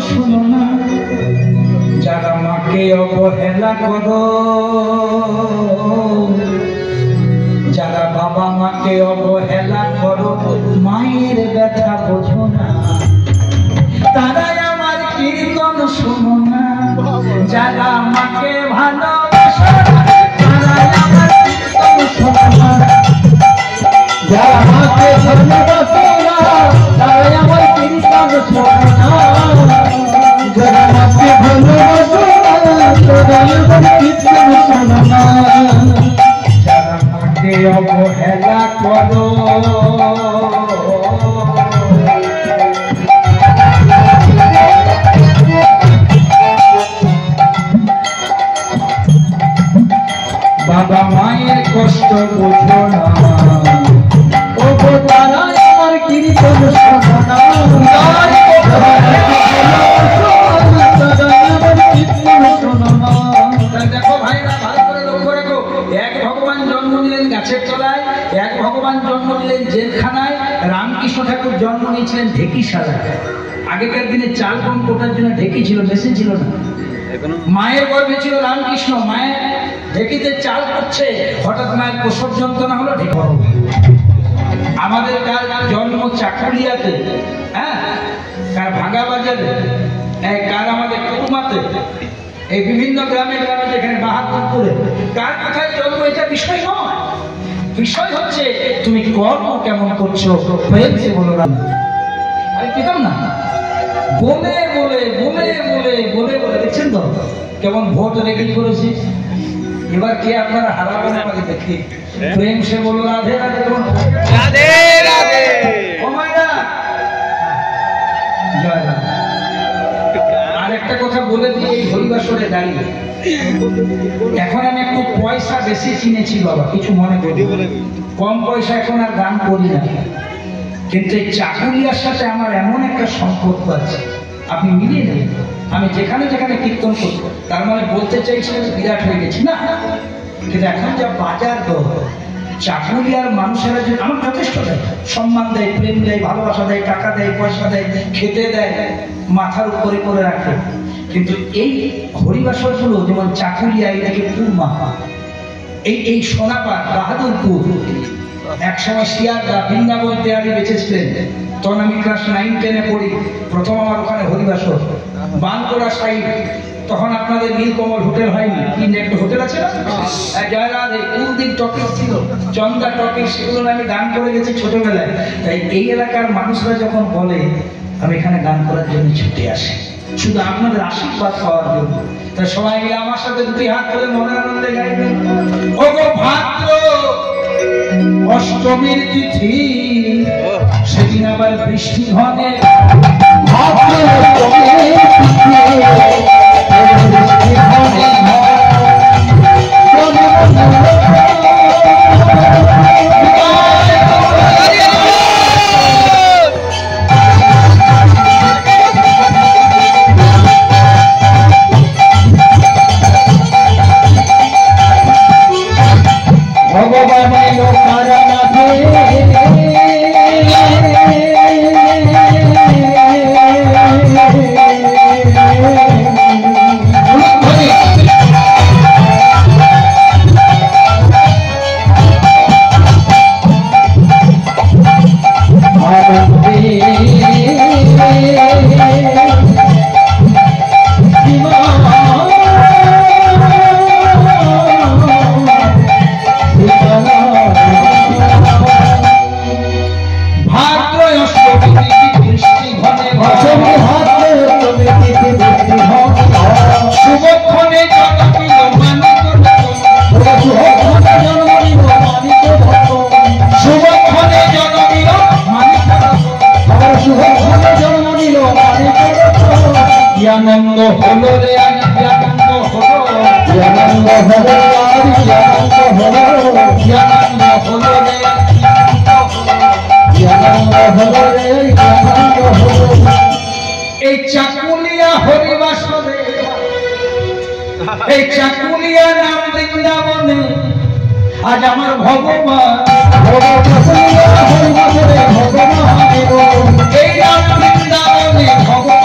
শোনো না, যারা মাকে অবহেলা করো, যারা বাবা মাকে অবহেলা করো, মায়ের ব্যথা বোঝো না, তারাই আমার কীর্তন শোনো না। যারা মাকে ভালোবাসো তারাই আমার কীর্তন শোনো না, যারা মাকে ভালোবাসো না তারাই আমার কীর্তন শোনো না, যারা মাকে ভালোবাসো না তারাই আমার কীর্তন শোনো না, যারা মাকে অবহেলা করো। বাবা মায়ের কষ্ট বোঝো না, ও গো তারাই আমার কীর্তন শোনো না, দেখো ভাইরা ভালো করে লক্ষ্য রাখো, এক ভগবান জন্ম নিলেন গাছের তলায়, এক ভগবান জন্ম নিলেন জেলখানায়, রামকৃষ্ণ ঠাকুর জন্ম নিয়েছিলেন ঢেকিশালায়। আগেকার দিনে চাল কম কোটার জন্য ঢেকি ছিল, মেশিন ছিল না। মায়ের গর্ভে ছিল রামকৃষ্ণ, মায়ের ঢেকিতে চাল করছে, হঠাৎ মায়ের প্রসব যন্ত্রণা হলো ঢেকি। আমাদের কার জন্ম চাকুলিয়াতে, হ্যাঁ, কার ভাঙা বাজারে, কার আমাদের কুরমাতে, এই বিভিন্ন গ্রামে গ্রামে যেখানে বাহাদুরপুরে, কার কোথায় জন্ম এটা বিষয় নয়। বিষয় হচ্ছে তুমি কর্ম কেমন করছো। হয়েছে বলো না, আমি পেতাম না, বলে বলে বলে বলে বলে বলে দেখছেন তো কেমন ভোট রেকর্ড করেছি। এবার কে আপনারা হারাবেন আমাকে দেখি। প্রেম সে বলো রাধে রাধে, রাধে রাধে, ও মায়েরা জয় রাধে। আর একটা কথা বলে দিই, এই হরিবাসরে দাঁড়িয়ে এখন আমি একটু পয়সা বেশি চিনেছি বাবা, কিছু মনে করি, কম পয়সা এখন আর দান করি না, কিন্তু এই চাকুলিয়ার সাথে আমার এমন একটা সম্পর্ক আছে, আপনি মিলিয়ে নেবেন। আমি যেখানে যেখানে কীর্তন করবো, তার মানে বলতে চাইছিলেন বিরাট হয়ে গেছি না, কিন্তু এখন যা বাজার দর, চাকুলিয়ার মানুষেরা যে আমার যথেষ্ট দেয়, সম্মান দেয়, প্রেম দেয়, ভালোবাসা দেয়, টাকা দেয়, পয়সা দেয়, খেতে দেয়, মাথার উপরে করে রাখে। কিন্তু এই হরিবাসর গুলো যেমন চাকুলিয়া, এটাকে পুরমা, এই সোনাপাড় বাহাদুরপুর, একসময় শিয়ারদা বৃন্দাবন তেয়ারি বেঁচেছিলেন, তখন আমি ক্লাস 9-10-এ পড়ি, প্রথম আমার ওখানে হরিবাসর। বানকোড়া সাইড, তখন আপনাদের নীলকমল হোটেল হয়নি, কি একটা হোটেল আছে না, জয়রাধে, কুলদীপ টকিজ ছিল, চন্দা টকিজ, সেগুলো আমি গান করে গেছি ছোটবেলায়। তাই এই এলাকার মানুষরা যখন বলে আমি এখানে গান করার জন্য ছুটে আসি, শুধু আপনাদের আশীর্বাদ পাওয়ার জন্য। তাই সবাই মিলে আমার সাথে দুটি হাত ধরে মনের আনন্দে গাইবেন। ও গো ভাদ্র অষ্টমীর তিথি, সেদিন আবার বৃষ্টি হবে, ভাদ্র অষ্টমীর তিথি, বৃষ্টি হবে, আনন্দ হলো রে, আনন্দ হলো, আনন্দ হলো, আনন্দ হলো, আনন্দ হলো রে, আনন্দ হলো রে, আনন্দ হলো। এই চাকুলিয়া হরিবাসরে, এই চাকুলিয়া নাম বৃন্দাবনে, আজ আমার ভগবান হরিবাসরে ভগবান, এই নাম বৃন্দাবনে ভগবান